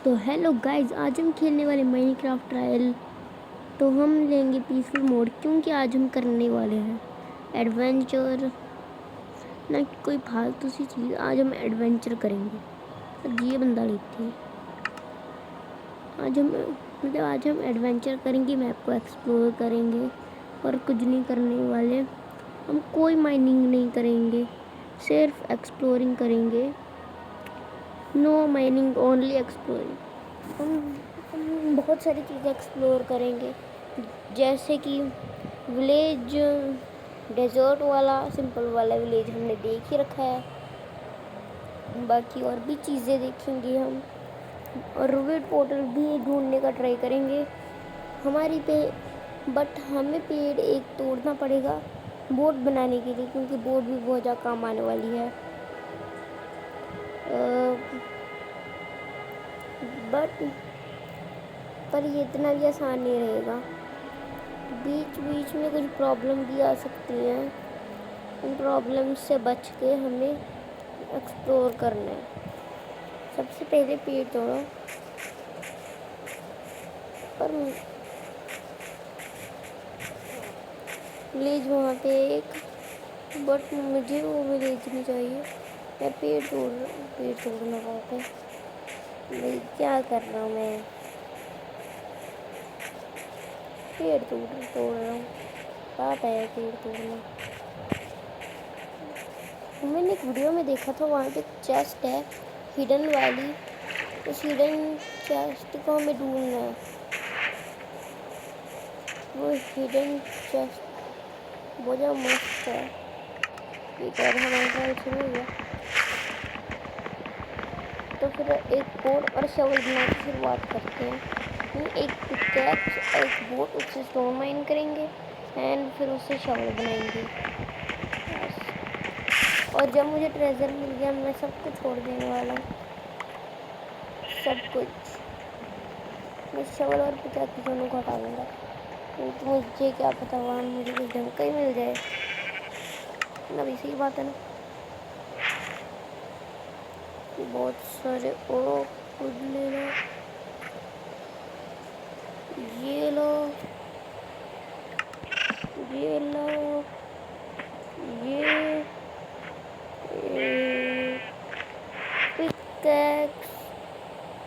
तो hello guys, आज हम खेलने वाले माइनक्राफ्ट ट्रायल। तो हम लेंगे पीसफुल मोड क्योंकि आज हम करने वाले हैं एडवेंचर, ना कि कोई फालतू सी चीज़। आज हम एडवेंचर करेंगे। तो ये बंदा लेते हैं। आज हम एडवेंचर करेंगे, मैप को एक्सप्लोर करेंगे और कुछ नहीं करने वाले। हम कोई माइनिंग नहीं करेंगे, सिर्फ एक्सप्लोरिंग करेंगे। No mining, only exploring. हम बहुत सारी चीज़ें एक्सप्लोर करेंगे, जैसे कि विलेज, डेजर्ट वाला, सिंपल वाला विलेज हमने देख ही रखा है। बाकी और भी चीज़ें देखेंगे हम, और रूबेट पोर्टल भी ढूंढने का ट्राई करेंगे बट हमें पेड़ एक तोड़ना पड़ेगा बोट बनाने के लिए, क्योंकि बोट भी बहुत ज़्यादा काम आने वाली है। पर ये इतना भी आसान नहीं रहेगा। बीच बीच में कुछ प्रॉब्लम भी आ सकती हैं। उन प्रॉब्लम से बच के हमें एक्सप्लोर करना है। सबसे पहले पेड़ तोड़ो, पर विलेज वहाँ पे एक, बट मुझे वो विलेज नहीं चाहिए। मैं पेड़ तोड़ना वहाँ पे। भाई क्या कर रहा हूँ मैं? पेड़ तोड़ रहा हूँ। बात है पेड़ तोड़ना। मैंने एक वीडियो में देखा था, वहाँ पे चेस्ट है हिडन वाली। उस हिडन चेस्ट को हमें ढूंढना है। वो हिडन चेस्ट बहुत ज़्यादा मस्त है। ठीक है, हमारा ट्रायल शुरू हो गया। तो फिर एक बोर्ड और शवल बना के शुरुआत करते हैं। एक पिकैक्स, एक बोट, उससे स्टोन माइन करेंगे एंड फिर उससे शवल बनाएंगे। और जब मुझे ट्रेजर मिल गया, मैं सब कुछ छोड़ देने वाला हूँ। सब कुछ मैं शवल और पिकैक्स दोनों को हटा दूँगा, क्योंकि मुझे क्या पता वहाँ मुझे कुछ ढंग का ही मिल जाए ना। भी सही बात है ना। बहुत सारे ओ खुद ले लो, ये लो, ये लो, ये पिकैक्स।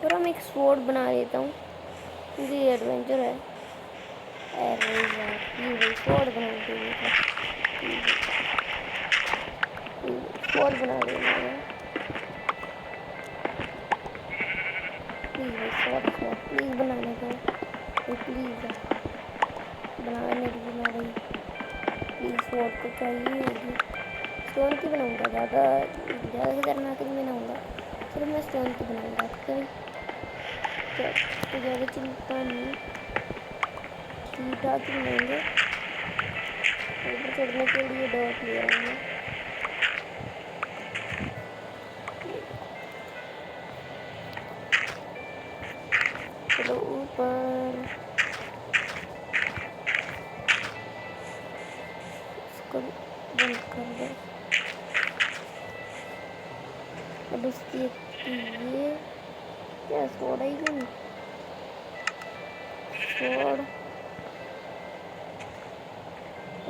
और हम एक स्वॉर्ड बना लेता हूँ, क्योंकि ये एडवेंचर है। अरे यार, ये स्वॉर्ड बना देंगे। स्वॉर्ड बना देना है। प्लीज़ स्वॉर्ड प्लीज़ बनाने दो, प्लीज़ बनाने रही। प्लीज़ स्वॉर्ड को चाहिए होगी। स्टोन की बनाऊँगा, ज़्यादा खतरनाक नहीं बनाऊँगा, सिर्फ मैं स्टोन की बनाऊँगा। तो ज़्यादा चिंता नहीं, ठीक ठाक ही बनाएंगे। ऊपर चढ़ने के लिए डॉट ले आएंगे। चलो ऊपर, इसको बंद कर दो। अब इसकी ये क्या सोड़ा ही नहीं, सोड़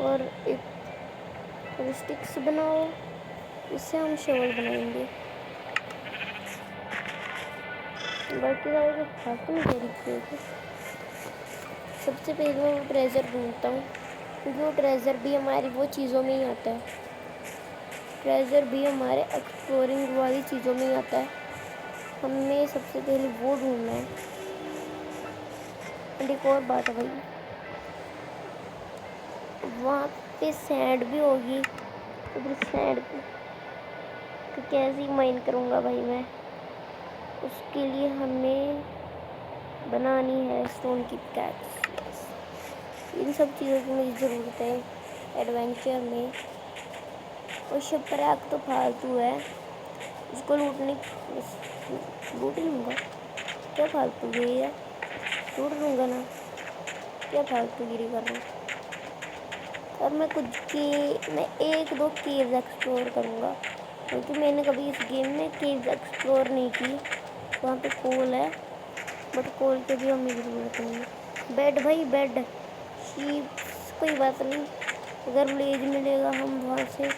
और एक स्टिक्स बनाओ, इससे हम शवल बनाएंगे। बाकी सारे खाते हैं तरीके से। सबसे पहले मैं वो ट्रेजर ढूंढता हूँ, क्योंकि वो ट्रेजर भी हमारी वो चीज़ों में ही आता है। ट्रेजर भी हमारे एक्सप्लोरिंग वाली चीज़ों में ही आता है। हमें सबसे पहले वो ढूंढना है। और एक और बात है भाई, वहाँ पे सैंड भी होगी। तो सैंड तो कैसे माइन करूँगा भाई मैं? उसके लिए हमें बनानी है स्टोन की पिकैक्स। इन सब चीज़ों की मुझे ज़रूरत है एडवेंचर में। और शिपरैक तो फालतू है, उसको लूट ही लूँगा। क्या फालतू गिरी है, लूट लूँगा ना। क्या फालतू गिरी कर रहा हूँ। और मैं एक दो केव्स एक्सप्लोर करूँगा, क्योंकि मैंने कभी इस गेम में केव्स एक्सप्लोर नहीं की। वहाँ पे कोल है, बट कोल के भी हमें ज़रूरत नहीं है। बेड भाई बेड, शीप, कोई बात नहीं, अगर विलेज मिलेगा हम वहाँ से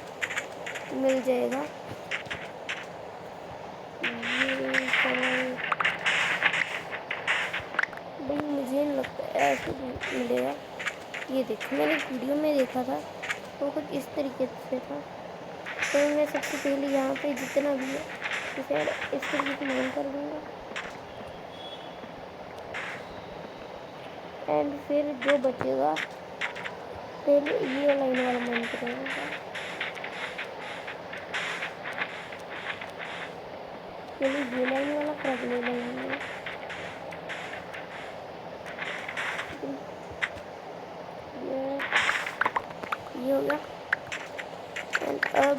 मिल जाएगा। ये भाई मुझे नहीं लगता ऐसे मिलेगा। ये देखो मैंने वीडियो में देखा था वो कुछ इस तरीके से था। तो मैं सबसे पहले यहाँ पे जितना भी है इसे इस तरीके से माइन कर दूँगा एंड फिर जो बचेगा पहले ये लाइन वाला माइन करेगा। पहले ये लाइन वाला फिर अगले लाइन वाला। ये हो गया एंड अब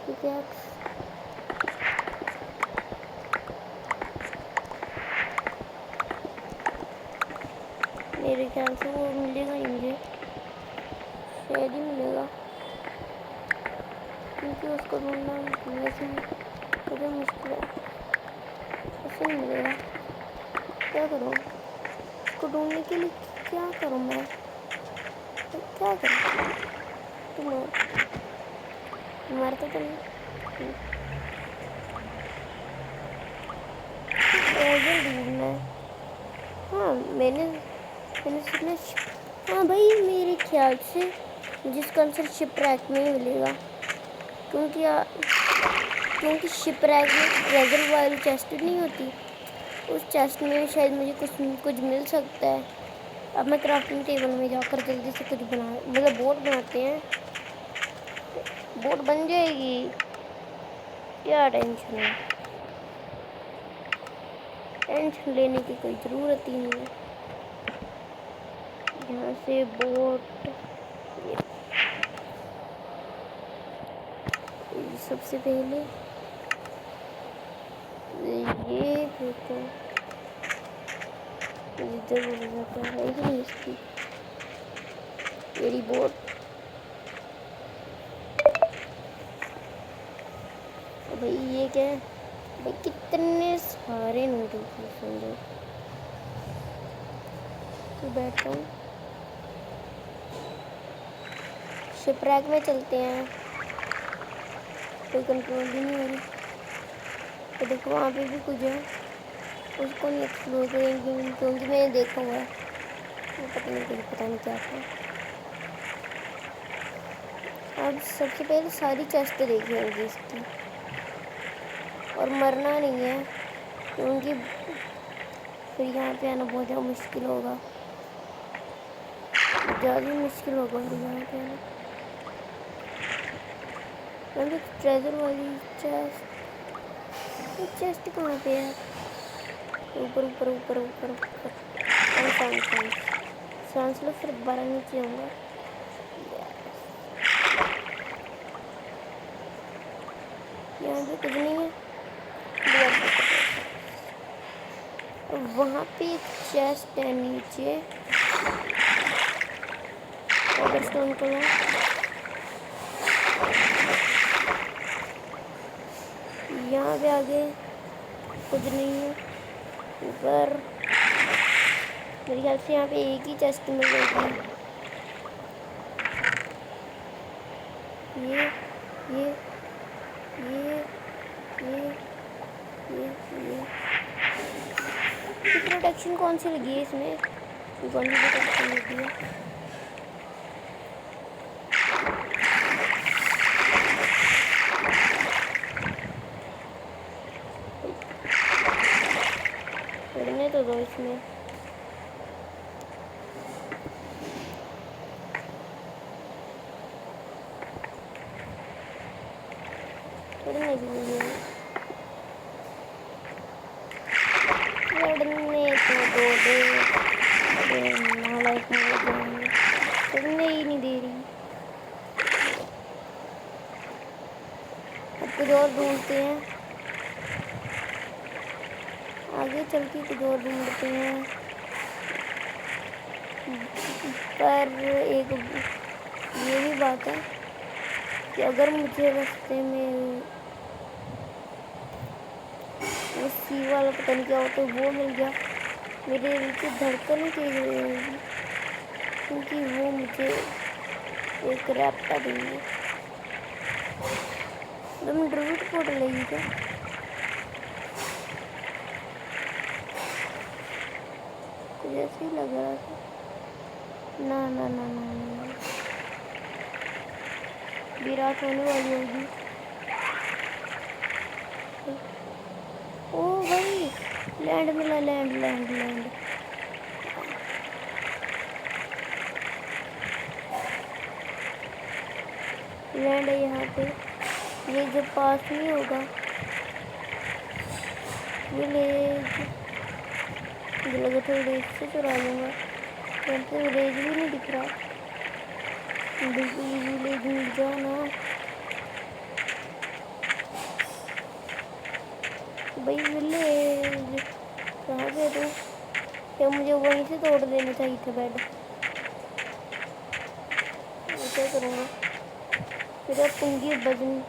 पिकैक्स मेरे ख्याल से वो मिलेगा ही मुझे, शायद ही मिलेगा क्योंकि उसको ढूंढना वैसे मुझे मुश्किल है। ऐसे नहीं मिलेगा, क्या करूँ उसको ढूंढने के लिए, क्या करूँ मैं, क्या करूँ? तुम मारते तो नहीं, ट्रेजर ढूंढना है। हाँ मैंने सुना, हाँ भाई मेरे ख्याल से जिसका आंसर शिपरैक में ही मिलेगा क्योंकि शिपरैक में ट्रेजर वाली चेस्ट नहीं होती, उस चेस्ट में शायद मुझे कुछ मिल सकता है। अब मैं क्राफ्टिंग टेबल में जाकर जल्दी से कुछ मतलब बोट बनाते हैं, बोट बन जाएगी, क्या टेंशन है, टेंशन लेने की कोई ज़रूरत ही नहीं है। यहाँ से बोट सबसे पहले ये फेंको, इधर हो जाता है लेकिन इसकी मेरी बोट भाई ये क्या है भाई, कितने सारे नूडल्स समझो। तो बैठता हूँ, शिपरैक में चलते हैं, कोई कंट्रोल भी नहीं हो रही। तो देखो वहाँ पे भी कुछ है, उसको नहीं एक्सप्लोर करेंगे क्योंकि मैंने देखा हुआ है, वो पता नहीं क्या था। अब सबसे पहले सारी चेस्ट देखेंगे इसकी, और मरना नहीं है क्योंकि फिर यहाँ पे आना बहुत ज़्यादा मुश्किल होगा, ज़्यादा मुश्किल होगा फिर यहाँ पे आना। मतलब ट्रेजर वाली चेस्ट कहाँ पे है? ऊपर ऊपर ऊपर ऊपर ऊपर, सांस लो फिर दोबारा नीचे आऊँगा। यहाँ पे कुछ नहीं है, वहाँ पे एक चेस्ट है नीचे, कोबलस्टोन को लो, यहाँ पे आगे कुछ नहीं है। ऊपर मेरे ख्याल से यहाँ पे एक ही चेस्ट मिल जाएगी, ये ये ये ये ये प्रोटेक्शन कौन सी लगी है इसमें, कौन सी प्रोटेक्शन लगी है? पढ़ने तो दो इसमें, पढ़ने भी नहीं है, पढ़ने तो दो दे, नालायक पढ़ने ही नहीं दे रही। अब कुछ और ढूंढते हैं, आगे चल के कुछ और ढूंढते हैं। पर एक ये भी बात है कि अगर मुझे रास्ते में वो सी वाला पता नहीं क्या होता है, वो मिल गया। मेरे दिल की धड़कन तेज हो जाएगी क्योंकि वो मुझे एक रैप्टा देंगे। तुम ड्रूट फोटो लेगी क्या? कुछ ऐसे ही लग रहा था। ना ना ना ना ना, विराट होने वाली होगी। ओ भाई लैंड मिला, लैंड लैंड लैंड। लैंड है यहाँ पे। ये जब पास नहीं होगा विलेज, मुझे लगा था विलेज से चुरा लूँगा, यहाँ पे विलेज भी नहीं दिख रहा। बिल्कुल विलेज मिल जाओ ना भाई। विलेज कहाँ पे तू? क्या मुझे वहीं से तोड़ देना चाहिए था बेड? क्या करूँगा फिर? अब पुंगी बजन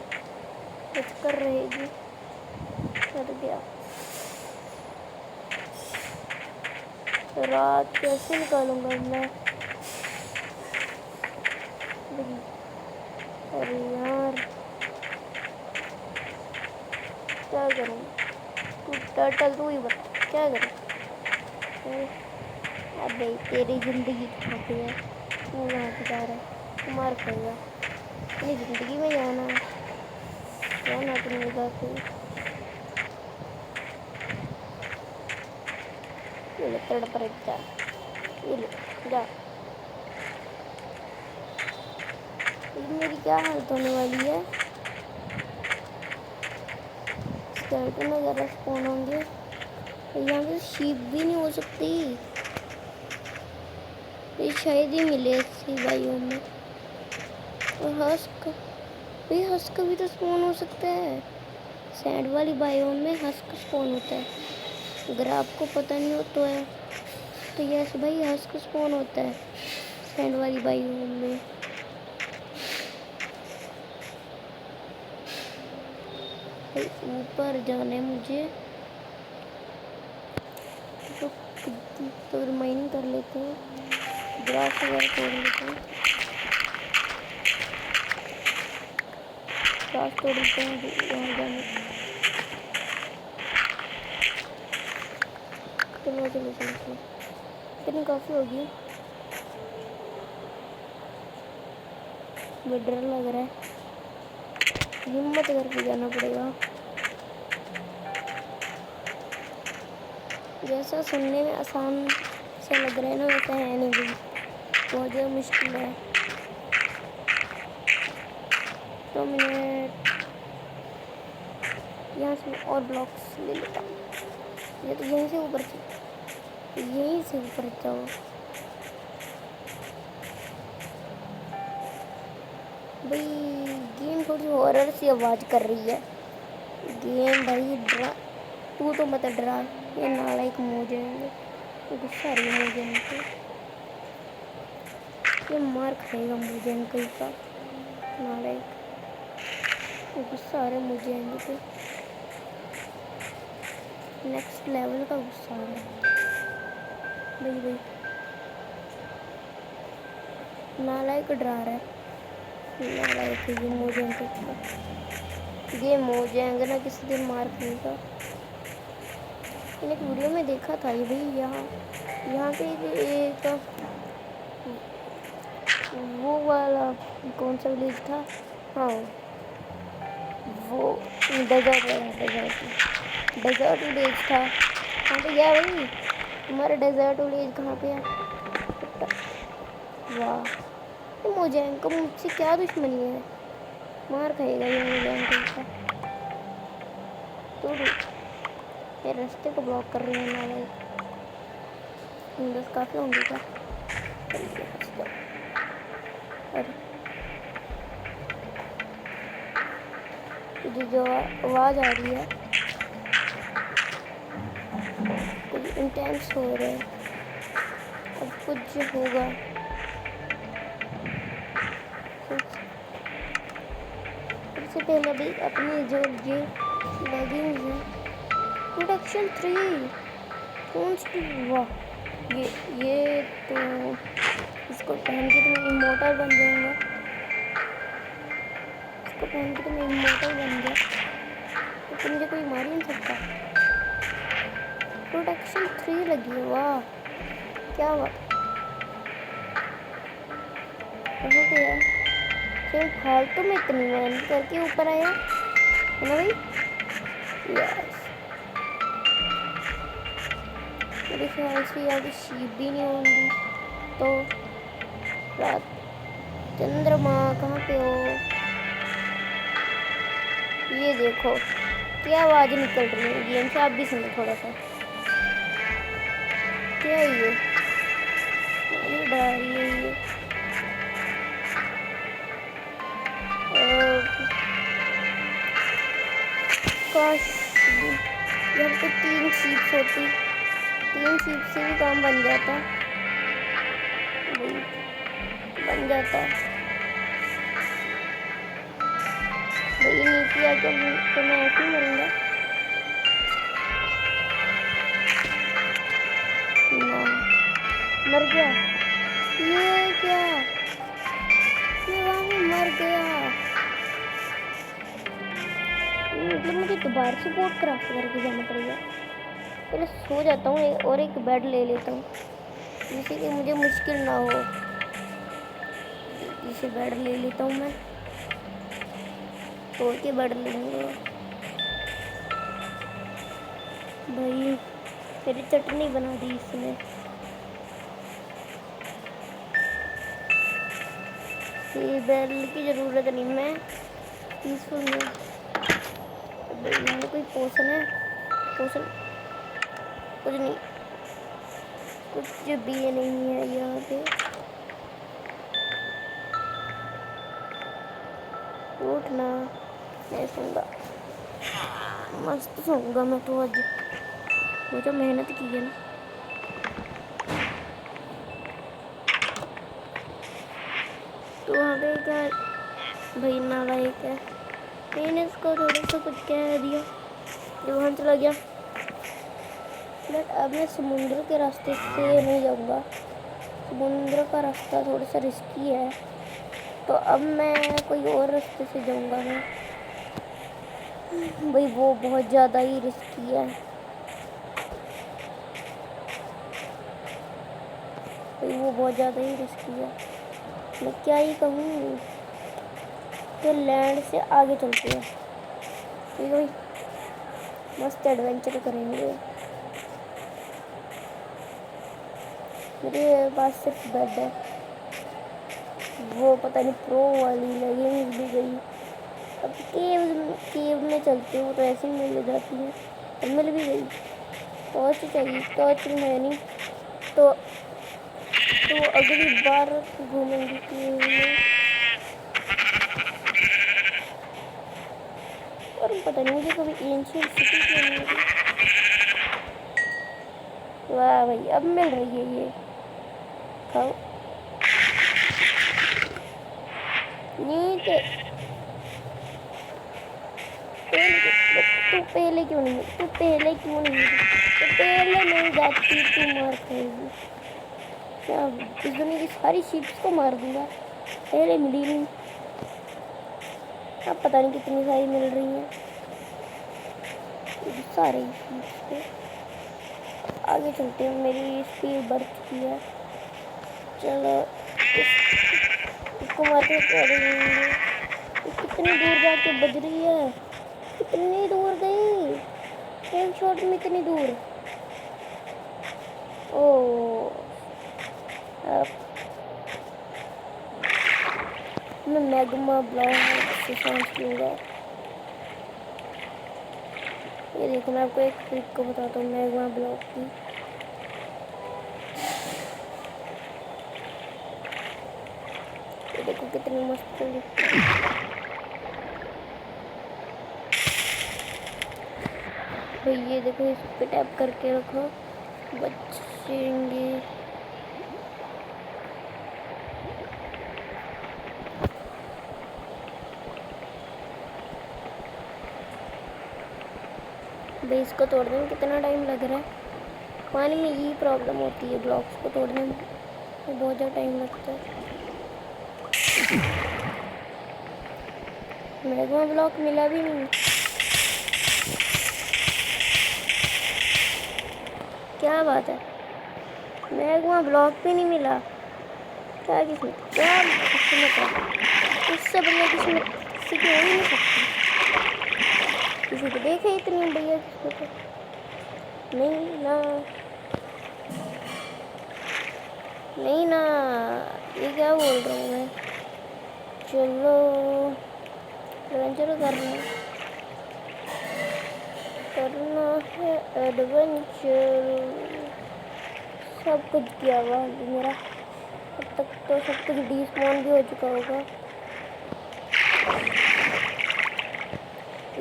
बचकर रहेगी। कर गया। रात कैसे निकालूंगा मैं? अरे यार क्या करूँ? तू टर्टल तू ही बता क्या करूँ? अबे तेरी जिंदगी कहाँ पे है? तू कहाँ पे जा रहा है? तू मार खाएगा। अपनी जिंदगी में जाना जाना अपनी जगह पे। ये ले तड़प रही जा, ये ले जा। मेरी क्या हालत होने वाली है? स्केलेटन वगैरह स्पॉन होंगे। यहाँ पे शीप भी नहीं हो सकती। ये शायद ही मिले ऐसी बाइयों में। और हस्क भी, हस्क भी तो स्पॉन हो सकता है। सैंड वाली बाइयों में हस्क स्पॉन होता है। अगर आपको पता नहीं हो तो यस भाई, हस्क स्पॉन होता है सैंड वाली बाइयों में। ऊपर जाना है मुझे तो रिमाइनिंग कर लेते हैं, ग्रास वगैरह तोड़ लेते हैं, ग्रास तोड़ लेते हैं यहाँ जाने। चलो चलो चलो चलो, इतनी काफ़ी होगी। मुझे डर लग रहा है, हिम्मत करके जाना पड़ेगा। जैसा सुनने में आसान से लग रहा है ना, वैसा है नहीं भी, बहुत ज़्यादा मुश्किल है। तो मैं यहाँ से और ब्लॉक्स ले लेता हूँ। ये तो यहीं से ऊपर जाओ। भाई गेम थोड़ी हॉरर सी आवाज़ कर रही है। गेम भाई डरा, तू तो मत डरा। ये नालायक मुझे गुस्सा रही है मुझे इनको। ये मार खाएगा मुझे इनका का नालायक। गुस्सा आ रहा है मुझे इनके, नेक्स्ट लेवल का गुस्सा आ रहा है भाई। भाई नालायक डरा रहा है, नालायक ये मुझे इनका। ये मोजेंगे ना किसी दिन मार खाएगा। मैंने एक वीडियो में देखा था ये भाई, यहाँ पे एक वो वाला कौन सा विलेज था? हाँ वो डेजर्ट विलेज था। कहाँ पे गया भाई हमारा डेजर्ट विलेज? कहाँ पे है? वाह मोजेंग का मुझसे क्या दुश्मनी है? मार खाएगा ये मोजेंग का। तो ये रास्ते को ब्लॉक कर रही है नालायक। बस काफ़ी होंगे क्या? अरे जो आवाज़ आ रही है कुछ इंटेंस हो रहा है, अब कुछ होगा। सबसे पहले भी अपनी जो ये लेगिंग्स हैं प्रोटेक्शन 3 कौन सी? वाह, ये तो इसको पहन के तो मैं इमोर्टल बन जाऊंगा। इसको पहन के तो मैं इमोर्टल बन गया, तो मुझे कोई मार ही नहीं सकता। प्रोटेक्शन 3 लगी है, वाह क्या बात। कहाँ पे है? सिर्फ फालतू में इतनी मेहनत करके ऊपर आया है ना भाई। यस, मेरे ख्याल से यहाँ पे शीप भी नहीं होंगी। तो रात, चंद्रमा कहाँ पे हो? ये देखो क्या आवाज निकल रही है गेम से, आप भी सुनो थोड़ा सा। क्या है ये? ये डरा रही है ये। काश यहाँ पे 3 शीप्स होती, 3 शीप से भी काम बन जाता, बन जाता। भाई नीचे आके तो मैं ऐसे ही मरूंगा ना। मर गया? ये क्या, मैं वहाँ पे मर गया। मतलब मुझे दोबारा से बोट क्राफ्ट करके जाना पड़ेगा। पहले सो जाता हूँ और एक बेड ले लेता हूँ, जिससे कि मुझे मुश्किल ना हो। इसे बेड ले लेता हूँ मैं, तोड़ के बेड लूँगा। भाई मेरी चटनी बना दी इसने। ये बेल की ज़रूरत नहीं, मैं पीसफुल में। कोई पोषण है? पोषण कुछ नहीं, कुछ भी नहीं है यहाँ पे। उठना, मैं सोऊंगा, मस्त सोऊंगा मैं तो आज। वो जो मेहनत की है ना। तो वहाँ पे क्या भाई नालायक है, मैंने इसको थोड़ा सा कुछ कह दिया, जो वहाँ चला गया। बट अब मैं समुद्र के रास्ते से नहीं जाऊँगा, समुद्र का रास्ता थोड़ा सा रिस्की है, तो अब मैं कोई और रास्ते से जाऊँगा मैं। भाई वो बहुत ज़्यादा ही रिस्की है भाई, वो बहुत ज़्यादा ही रिस्की है। मैं क्या ही कहूँ, तो लैंड से आगे चलते हैं, ठीक है भाई, मस्त एडवेंचर करेंगे। मेरे पास सिर्फ बेड है, वो पता नहीं प्रो वाली लेगिंग्स भी गई। अब केव में चलते हो तो ऐसे ही मिल जाती है, अब मिल भी गई। टॉर्च चाहिए, टॉर्च है नहीं तो अगली बार घूमेंगे केव में। और पता नहीं मुझे कभी एंशिएंट सिटी क्यों नहीं मिली। वाह भाई अब मिल रही है ये, खाओ। नीचे तू पहले क्यों नहीं, तू पहले क्यों नहीं, तो पहले नहीं जाती, तू मार खाएगी। क्या इस दुनिया की सारी शीप्स को मार दूंगा, पहले मिली नहीं। अब पता नहीं कितनी सारी मिल रही हैं सारी शीप्स पे। आगे चलते हैं, मेरी स्पीड बढ़ चुकी है। चलो इसको मारते करेंगे। कितनी दूर जाके बज रही है, कितनी दूर गई, एक शॉट में कितनी दूर। ओ मैं मैग्मा ब्लॉक से सांस लूँगा। ये देखो मैं आपको एक ट्रिक को बताता हूँ मैग्मा ब्लॉक की। ये देखो कितनी मस्त दिखती है भाई। ये देखो इस पे टैप करके रखो, बचेंगे। भाई इसको तोड़ने में कितना टाइम लग रहा है। पानी में यही प्रॉब्लम होती है, ब्लॉक्स को तोड़ने में बहुत ज़्यादा टाइम लगता है। मैग्मा ब्लॉक मिला भी नहीं। क्या बात है, मैग्मा ब्लॉक भी नहीं मिला। क्या किस्मत, क्या किस्मत है। इससे बढ़िया किस्मत किसी की हो ही नहीं सकती। किसी को देखे इतनी बढ़िया किस्मत है। नहीं ना, नहीं ना, ये क्या बोल रहा हूँ मैं। चलो एडवेंचर करना है एडवेंचर। सब कुछ किया हुआ है मेरा, अब तक तो सब कुछ डिस्पॉन भी हो चुका होगा।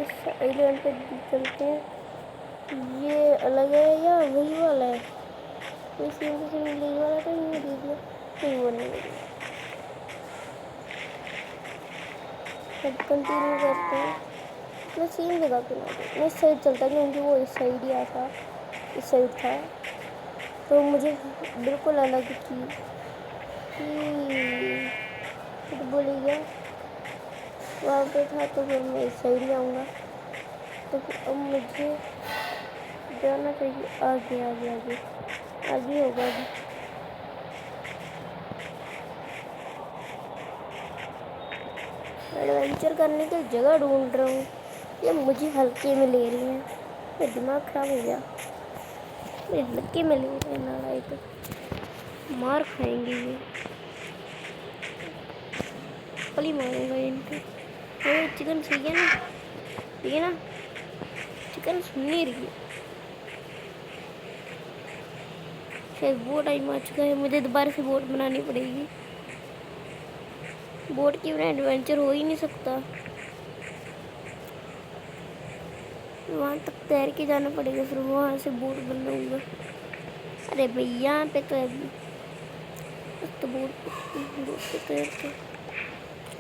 इस आइलैंड पे चलते हैं। ये अलग है या वही वाला है? ये सेम टू सेम यही वाला तो नहीं दे दिया, नहीं वो नहीं दे दिया। अब कंटिन्यू करते हैं। मैं सेम जगह पे ना मैं इस साइड चलता क्योंकि वो इस साइड ही आता, इस साइड था तो मुझे बिल्कुल अलग चीज़ तो बोली गया वहाँ पे था, तो फिर मैं इस साइड ही आऊँगा। तो फिर अब मुझे जाना चाहिए आगे आगे आगे आगे होगा अभी। एडवेंचर करने की जगह ढूंढ रहा हूँ, ये मुझे हल्के में ले रही हैं। मेरा दिमाग खराब हो गया, मेरे हल्के में ले रहे हैं। ना लाए तो मार खाएंगे ये, पली मारूंगा इनको। ये चिकन सही है ना, ठीक है ना, चिकन सुन नहीं रही है। शायद वो टाइम आ चुका है, मुझे दोबारा से बोट बनानी पड़ेगी। बोट के बिना एडवेंचर हो ही नहीं सकता। वहाँ तक तैर के जाना पड़ेगा, फिर वहाँ से बोट बनाऊंगा। अरे भैया यहाँ पे तो अभी तो बोट पे तैर के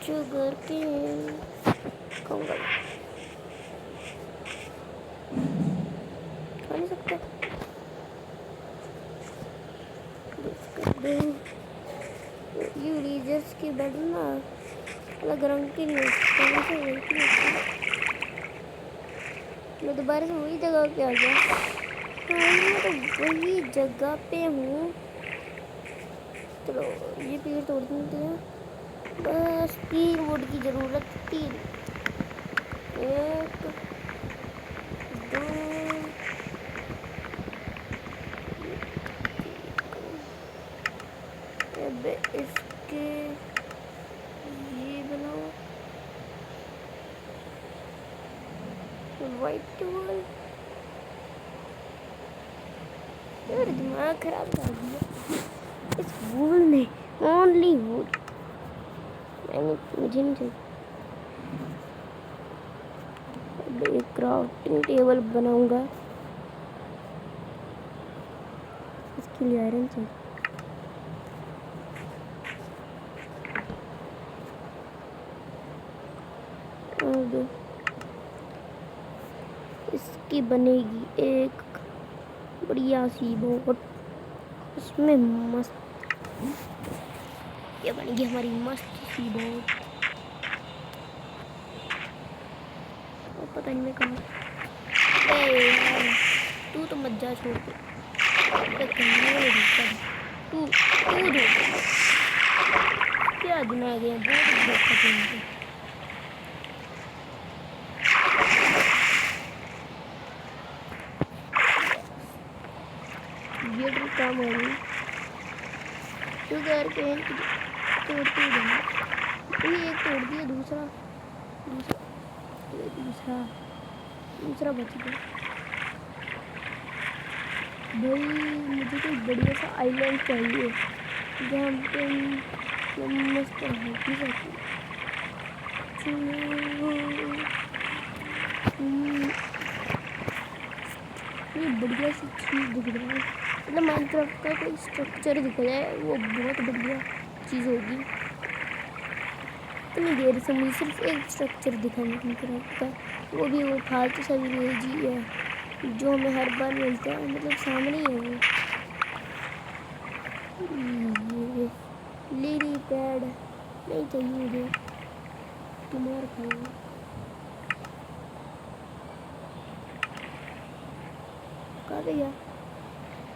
जो घर के कहूँगा खा नहीं सकता। ये रीजर्स की बेड ना अलग रंग की नहीं होती, मैं दोबारा से वही जगह पे आ गया। हाँ मैं तो वही जगह पे हूँ। चलो ये पेड़ तोड़ देते हैं, बस 3 वुड की ज़रूरत, 3, 1 2 अब इसके ये बनाओ वाइट वॉल। यार दिमाग खराब कर दिया इस वूल ने, ओनली वूल। मुझे नहीं चाहिए। अब एक क्राफ्टिंग टेबल बनाऊंगा, इसके लिए आयरन चाहिए। अब इसकी बनेगी एक बढ़िया सी बोट, उसमें मस्त, ये बनेगी हमारी मस्त सी बोट। पता नहीं मैं कहाँ, तू तो मत जा, छोड़ के तू क्या दिमाग है बहुत। ये ट्रिक काम हो रही तो घर पे तोड़ते ही देंगे। ये एक तोड़ दिया, दूसरा बच गया। भाई मुझे कोई बढ़िया सा आइलैंड चाहिए जहाँ पे मस्त रह सकूँ। ये बढ़िया सी चीज़ दिख रही है, मतलब माइनक्राफ्ट का कोई स्ट्रक्चर दिख जाए वो बहुत बढ़िया चीज़ होगी। इतनी देर से मुझे सिर्फ एक स्ट्रक्चर दिखा माइनक्राफ्ट का, वो भी वो फालतू सा विलेज ही है। जो हमें हर बार मिलता है, मतलब सामने ही है वो। लिली पैड नहीं चाहिए मुझे, तुम्हारा खाऊंगा। कहाँ गया?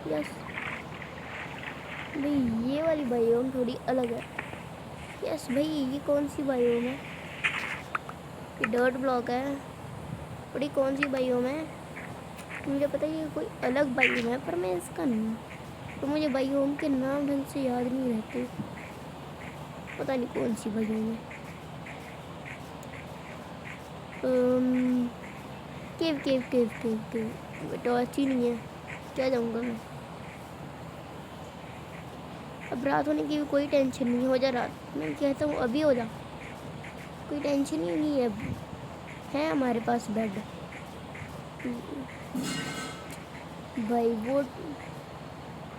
यस भाई, ये वाली बायोम थोड़ी अलग है। यस भाई, ये कौन सी बायोम है? ये डर्ट ब्लॉक है। बड़ी कौन सी बायोम है? मुझे पता है ये कोई अलग बायोम है, पर मैं इसका नहीं, तो मुझे बायोम के नाम ढंग से याद नहीं रहते। पता नहीं कौन सी बायोम है। केव केव केव केव केव तो अच्छी नहीं है, क्या जाऊँगा मैं। अब रात होने की भी कोई टेंशन नहीं, हो जा रात। मैं कहता हूँ अभी हो जा, कोई टेंशन ही नहीं है। अब है हमारे पास बेड भाई। वो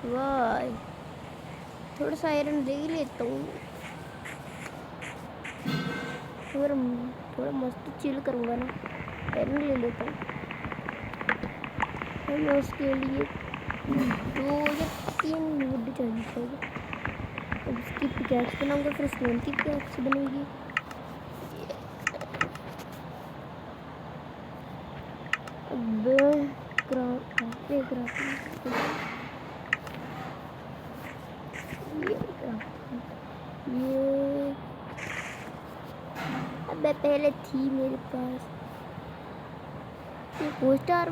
वाह, थोड़ा सा आयरन ले ही लेता हूँ, अगर थोड़ा मस्त चिल करूँगा ना। आयरन ले लेता हूँ। मैं उसके लिए 2 या 3 वुड चाहिए होगा। अब इसकी पिकैक्स बनाऊँगा, फिर स्टोन की पिकैक्स बनेगी। अब ये अब पहले थी मेरे पास ये कोस्टार।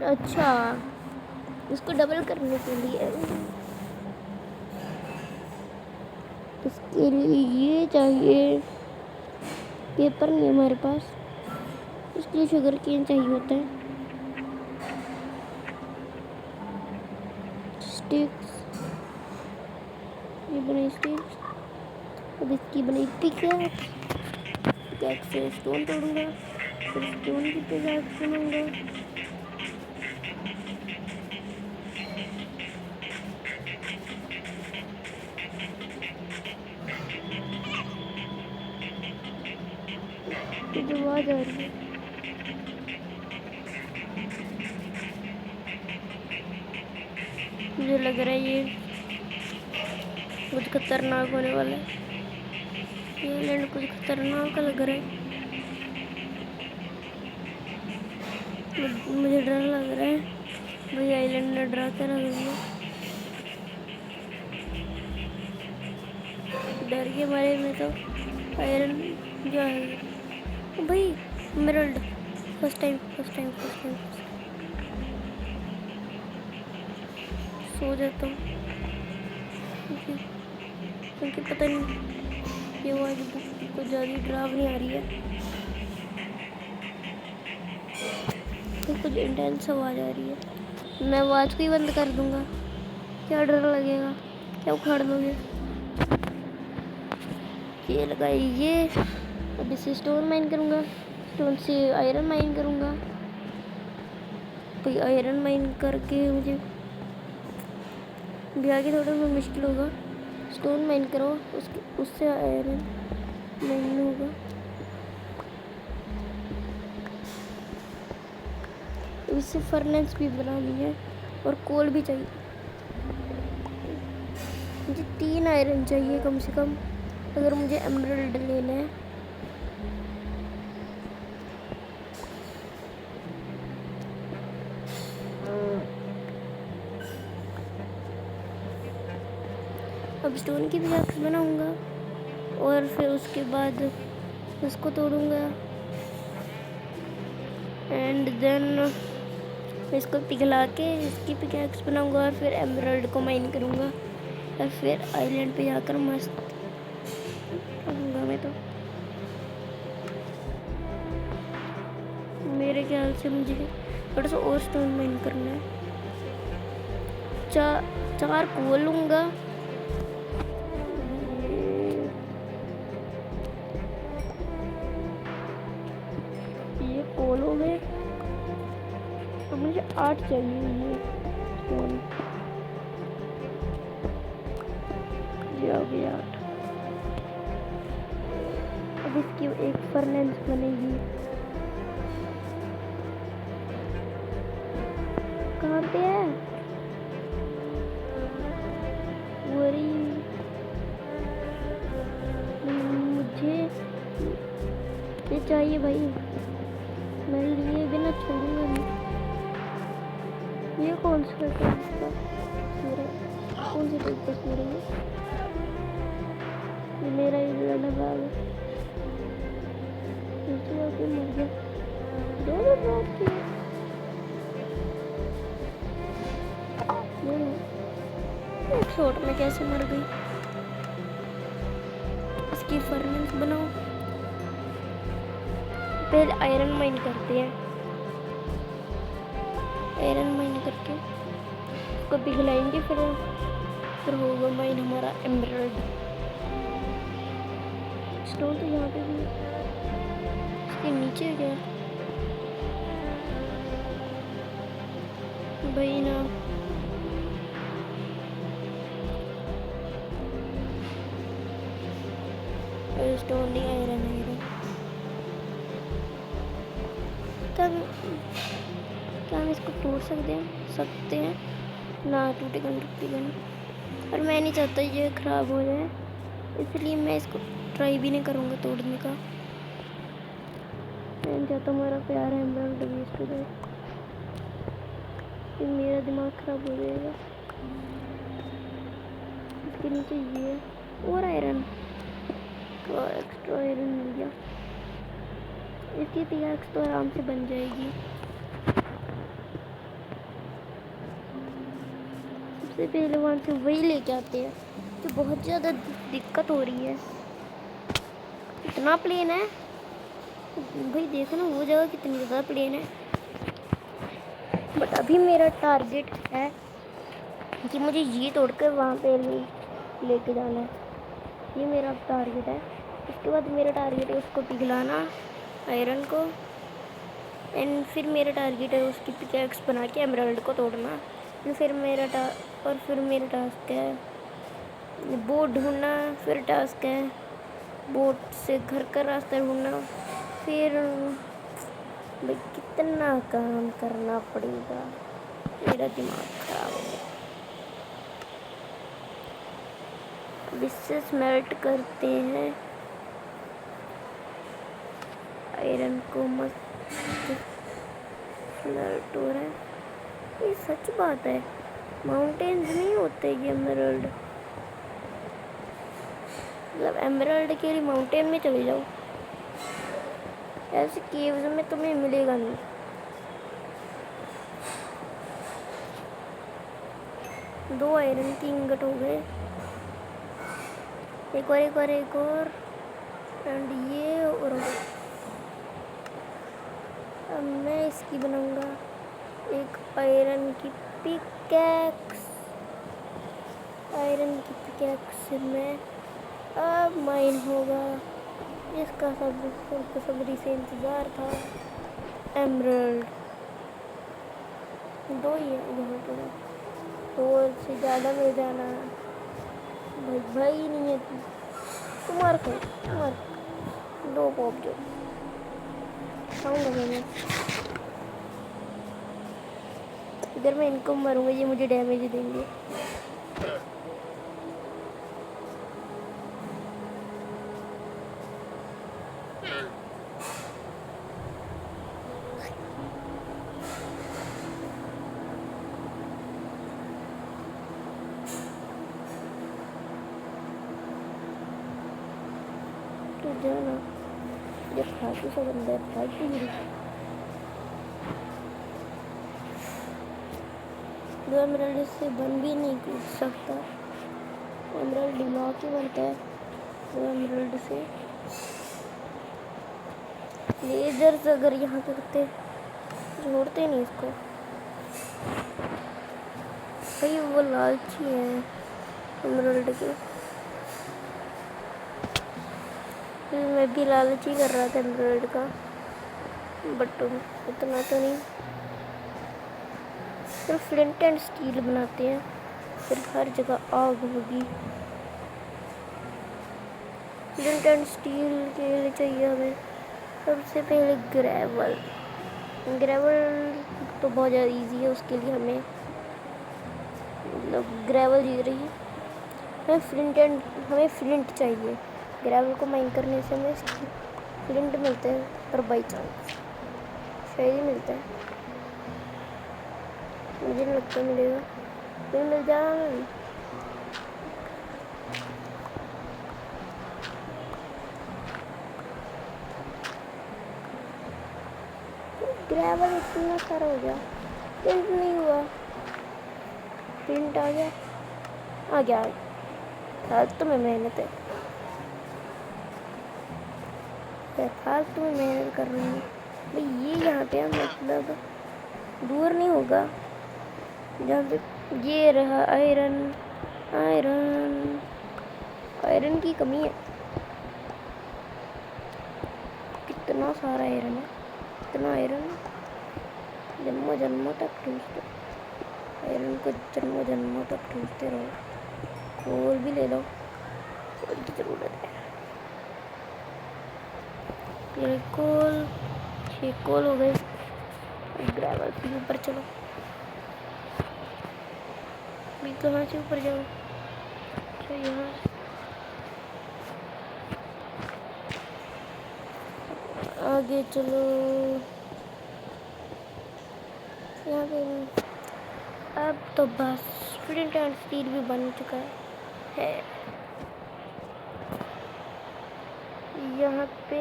अच्छा, इसको डबल करने के लिए इसके लिए ये चाहिए। पेपर नहीं है हमारे पास, इसके लिए शुगर केन चाहिए होता है। स्टिक्स, ये बनाई स्टिक्स। अब इसकी बनाई पिकैक्स। पिकैक्स से स्टोन तोड़ूंगा, फिर स्टोन की पिकैक्स बनाऊंगा। जो आवाज आ रही है, मुझे लग रहा है ये कुछ खतरनाक होने वाला है। ये लैंड कुछ खतरनाक लग रहा है, मुझे डर लग रहा है भाई। आइलैंड ने डरा के रख दिया, डर के बारे में तो आयरन जो है भाई। एमराल्ड फर्स्ट टाइम सो जाता हूँ क्योंकि पता नहीं ये आवाज़ कुछ ज़्यादा डरावनी आ रही है। तो कुछ इंटेंस आवाज़ आ रही है। मैं आवाज़ को ही बंद कर दूंगा, क्या डर लगेगा, क्या उखाड़ दोगे। ये लगाइए। अब इसे स्टोन माइन करूँगा, स्टोन से आयरन माइन करूँगा। भाई आयरन माइन करके मुझे भी आगे थोड़ा सा मुश्किल होगा। स्टोन माइन करो, उससे आयरन माइन होगा। इससे फर्नेस भी बनानी है और कोल भी चाहिए। मुझे 3 आयरन चाहिए कम से कम, अगर मुझे एमराल्ड लेना है। अब स्टोन की पिकैक्स बनाऊंगा और फिर उसके बाद उसको तोड़ूंगा एंड देन इसको पिघला के इसकी पिकैक्स बनाऊंगा और फिर एमराल्ड को माइन करूंगा और फिर आइलैंड पे जाकर मस्त रहूंगा मैं। तो मेरे ख्याल से मुझे थोड़ा सा और स्टोन माइन करना है। 4 कोल लूँगा, ये कोल हो गए। तो मुझे 8 चाहिए ये स्टोन, ये हो गया 8। अब इसकी एक फर्नेस बनेगी। कहाँ पे है? वही मुझे ये चाहिए भाई, मैं लिए बिना छोड़ूंगा नहीं। ये कौन सा है? मेरा कौन सी टाइप तस्वीर है? ये मेरा ही लड़ा बाग नीचे आके मर गया। दो बात की एक शॉट में कैसे मर गई? इसकी फर्नेस बनाओ। पहले आयरन माइन करते हैं, आयरन माइन करके उसको पिघलाएंगे, फिर होगा माइन हमारा एमराल्ड। स्टोन तो यहाँ पे भी है, इसके नीचे क्या भाई ना? स्टोन नहीं, आयरन आयरन। क्या हम इसको तोड़ सकते हैं? ना टूटेगा ना। और मैं नहीं चाहता ये ख़राब हो जाए, इसलिए मैं इसको ट्राई भी नहीं करूँगा तोड़ने का। मैं नहीं चाहता हमारा प्यार है एमराल्ड वेस्ट हो जाए, फिर मेरा दिमाग ख़राब हो जाएगा। इसके नीचे ये है और आयरन का एक्स्ट्रा आयरन मिल गया। इसकी पिकैक्स तो आराम से बन जाएगी। सबसे पहले वहाँ से वही लेके आते हैं, तो बहुत ज़्यादा दिक्कत हो रही है। इतना प्लेन है भाई, देखो ना वो जगह कितनी ज़्यादा प्लेन है। बट अभी मेरा टारगेट है कि मुझे ये तोड़कर वहाँ पे लेके जाना है। ये मेरा टारगेट है। उसके बाद मेरा टारगेट है उसको पिघलाना, आयरन को। एंड फिर मेरा टारगेट है उसकी पिकैक्स बना के एमराल्ड को तोड़ना। फिर मेरा टास्क है बोट ढूंढना। फिर टास्क है बोट से घर का रास्ता ढूंढना। फिर भाई कितना काम करना पड़ेगा, मेरा दिमाग खराब हो गया। अब इससे स्मेल्ट करते हैं आयरन को, मस्त स्मेल्ट हो रहा है। ये सच बात है, माउंटेन्स नहीं होते ये एमराल्ड। मतलब एमराल्ड के लिए माउंटेन में चले जाओ, ऐसे केव्स में तुम्हें मिलेगा नहीं। दो आयरन की इंगट हो गए, एक और एंड ये और अब मैं इसकी बनाऊंगा एक आयरन की पिकैक्स। आयरन की पिकैक्स में अब माइन होगा, जिसका सबको सब्री से इंतज़ार था, एमराल्ड। दो ही है यहाँ पर, दो से ज़्यादा मिल जाना भाई नहीं है। तुम्हार दो पॉप जो खाऊंगा मैंने। इधर मैं इनको मारूंगा, ये मुझे डैमेज देंगे। तो जाना जब फालतू सा बंदा है, फालतू गिरी। दो एमराल्ड से बन भी नहीं कूद सकता, एमराल्ड दिमाग ही बनता है दो एमराल्ड से। लेजर्स अगर यहाँ करते छोड़ते नहीं इसको भाई, वो लालची है एमराल्ड के। मैं भी लालची कर रहा था एमराल्ड का, बट उतना तो नहीं। फिर फ्लिंट एंड स्टील बनाते हैं, फिर हर जगह आग होगी। फ्लिंट एंड स्टील के लिए चाहिए हमें सबसे पहले ग्रेवल तो बहुत ज़्यादा इजी है। उसके लिए हमें मतलब ग्रेवल दे रही है, हमें फ्लिंट चाहिए। ग्रेवल को माइन करने से हमें फ्लिंट मिलते हैं, पर बाई चांस शायद ही मिलता है, मुझे नहीं लगता मिलेगा। फिर मिल जाएगा। ग्रेवल इतना सारा हो गया, प्रिंट नहीं हुआ। प्रिंट आ गया, आ गया। फालतू में मेहनत है, फालतू में मेहनत कर रही हूँ भाई। ये यहाँ पे मतलब दूर नहीं होगा जहाँ पे ये रहा आयरन। आयरन आयरन की कमी है। कितना सारा आयरन है, इतना आयरन जन्मों जन्मों तक ढूंढते, आयरन को जन्मों जन्मों तक ढूंढते रहो। कोल भी ले लो, कोल की ज़रूरत है। ये कोल, 6 कोल हो गए। ग्रेवल के ऊपर चलो। मैं कहाँ से ऊपर जाऊँ? अच्छा यहाँ से आगे चलो। यहाँ पे अब तो बस फ्लिंट एंड स्टील भी बन चुका है। यहाँ पे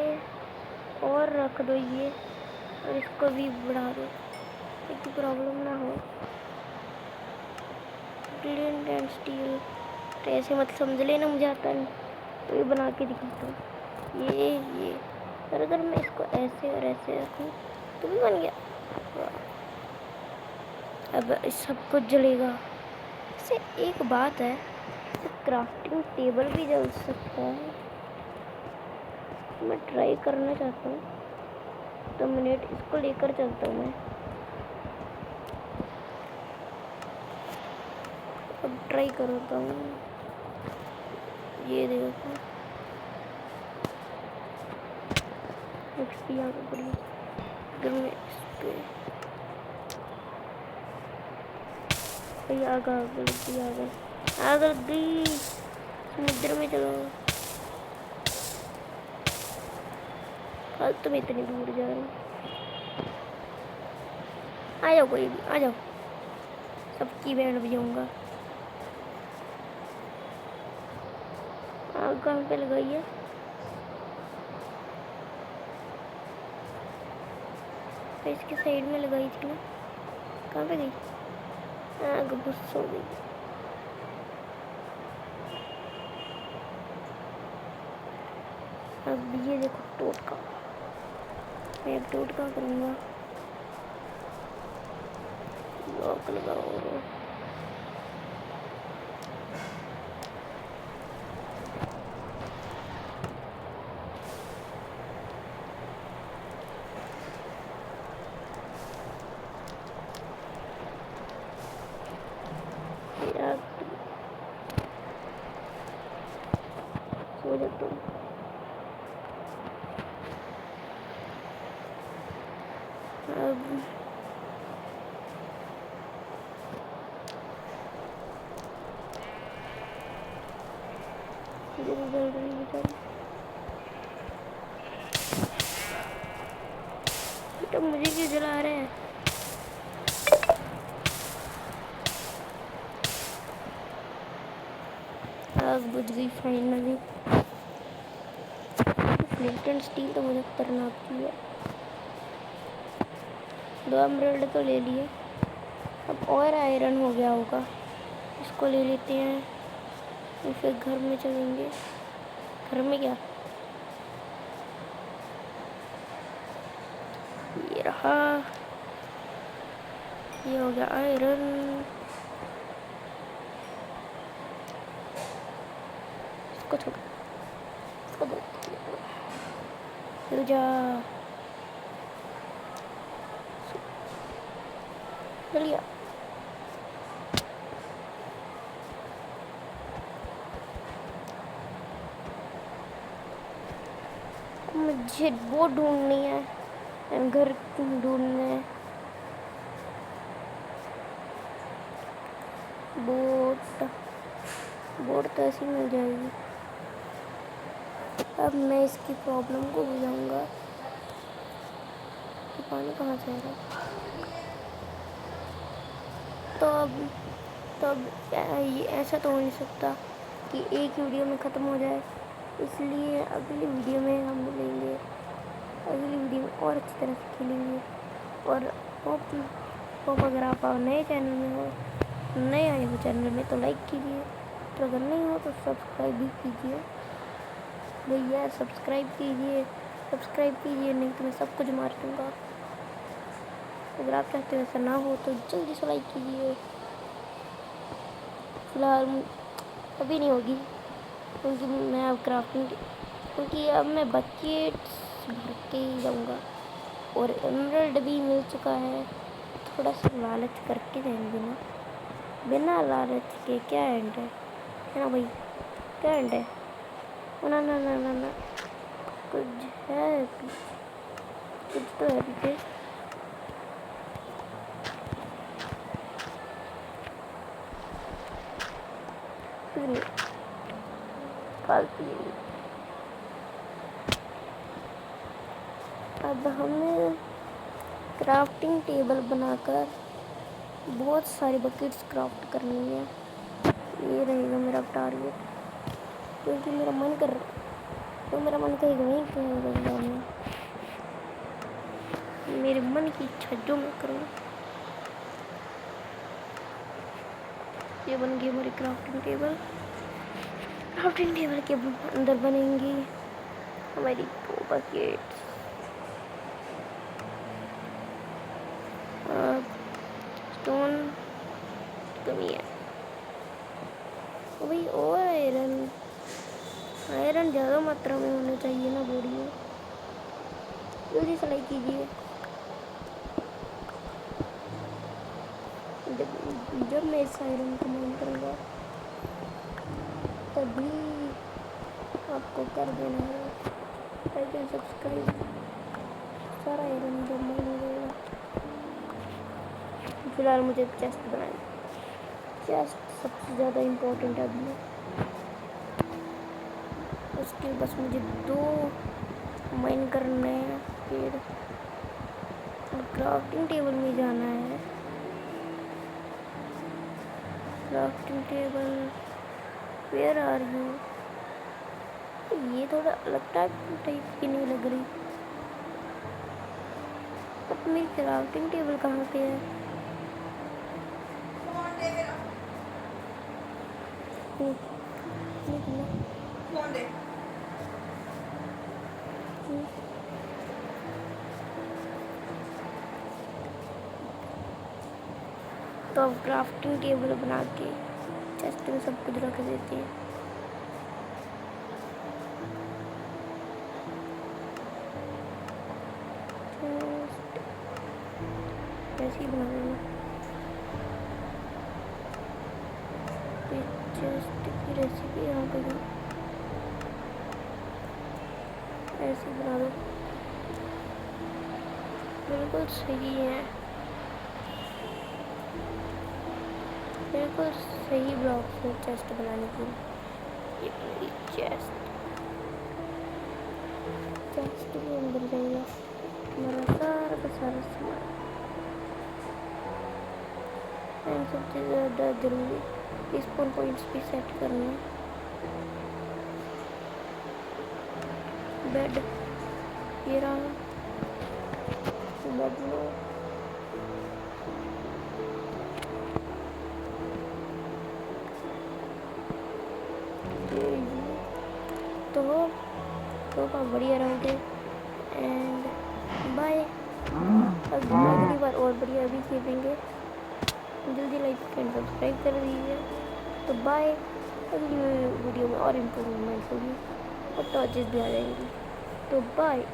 और रख दो ये, और इसको भी बढ़ा दो ताकि प्रॉब्लम ना हो। फ्लिंट एंड स्टील तो ऐसे मत समझ लेना, मुझे आता नहीं, तो ये बना के दिखाता हूँ। ये और अगर मैं इसको ऐसे और ऐसे रखूँ तो भी बन गया। अब इस सब कुछ जलेगा। इससे एक बात है, क्राफ्टिंग टेबल भी जल सकता है। मैं ट्राई करना चाहता हूँ, तो मिनट इसको लेकर चलता हूँ मैं। अब ट्राई करता हूँ, ये देखो एक्सपी आ गई। अगर मैं इस पे आग लग गई। समुद्र में चलो। कल तो मैं इतनी दूर जा रही हूँ। आ जाओ, कोई भी आ जाओ, सबकी बैंड बजाऊंगा। आग कहाँ पे लगाई है? इसके साइड में लगाई थी ना, कहाँ पे गई? आग बुझ हो गई। अब ये देखो टोटका, मैं अब टोटका करूँगा। लॉक लगाओ। सो जाता हूँ। अब जल रही बेचारी, तो मुझे क्यों जला रहे हैं? आग बुझ गई फाइनली। फ्लिंट एंड स्टील तो मुझे खतरनाक की है। 2 एमराल्ड तो ले लिए, अब और आयरन हो गया होगा, इसको ले लेते हैं और फिर घर में चलेंगे। घर में क्या, ये रहा, ये हो गया आयरन। इसको छोड़, इसको दो, जा लिया। मुझे वो ढूंढनी है, घर ढूंढना है। बोट तो ऐसी मिल जाएगी। अब मैं इसकी प्रॉब्लम को बुझाऊंगा कि पानी कहाँ से आ रहा है। तो अब ये ऐसा तो हो नहीं सकता कि एक ही वीडियो में ख़त्म हो जाए, इसलिए अगली वीडियो में हम मिलेंगे। अगली वीडियो में और अच्छी तरह से खेलेंगे। और होप अगर आप नए चैनल में हो, नए आए हो चैनल में, तो लाइक कीजिए, तो अगर नहीं हो तो सब्सक्राइब भी कीजिए भैया। सब्सक्राइब कीजिए, नहीं तो मैं सब कुछ मार दूँगा। अगर आप चाहते हो ऐसा ना हो तो जल्दी से लाइक कीजिए। फिलहाल अभी नहीं होगी क्योंकि मैं अब क्योंकि अब मैं बकेट्स भर के ही जाऊँगा और एमरल्ड भी मिल चुका है। थोड़ा सा लालच करके जाएंगे ना, बिना लालच के क्या एंड है ना भाई? क्या एंड है? ना ना ना ना ना, कुछ है कुछ तो है पीछे। अब हमें क्राफ्टिंग टेबल बनाकर बहुत सारी बकेट्स क्राफ्ट करनी है। ये रहेगा मेरा टारगेट, क्योंकि मेरा मन कर रहा है, तो मेरा मन कहेगा वहीं करूँगा मैं, मेरे मन की इच्छा जो मैं करूँगा। ये बन गई हमारी क्राफ्टिंग टेबल। क्राफ्टिंग टेबल के अंदर बनेंगी हमारी 2 बकेट्स। स्टोन कमी है भाई। और आयरन ज़्यादा मात्रा में होना चाहिए ना बॉडी में। जल्दी से लाइक कीजिए। जब मैं इस आयरन को माइन करूँगा तभी आपको कर देना है लाइक एंड सब्सक्राइब। सारा आयरन जब माइन हो जाएगा। फिलहाल मुझे चेस्ट बनाना, चेस्ट सबसे ज़्यादा इम्पोर्टेंट है अभी। उसके बस मुझे 2 माइन करना है पेड़ और क्राफ्टिंग टेबल में जाना है। Crafting table where are you? ये थोड़ा अलग टाइप की नहीं लग रही। अब मेरी क्राफ्टिंग टेबल कहाँ पे है? तो अब क्राफ्टिंग टेबल बना के चेस्ट में सब कुछ रख देते हैं। ऐसे ही बना देना। चेस्ट की रेसिपी यहाँ पे ऐसे बना दो, बिल्कुल सही है, बिल्कुल सही ब्लॉक से चेस्ट बनाने के लिए। ये मेरी चेस्ट के अंदर जाएगा हमारा सारा का सारा सामान। एंड सबसे ज़्यादा जरूरी स्पॉन पॉइंट्स भी सेट करना। बेड ये रहा, बेड लो। तो आप बढ़िया रहोगे एंड बाय। अगली बार और बढ़िया भी खेलेंगे। जल्दी लाइक एंड सब्सक्राइब कर दीजिए। तो बाय। अगली वीडियो में और इम्प्रूवमेंट होगी और टॉर्चेस भी आ जाएंगी। तो बाय।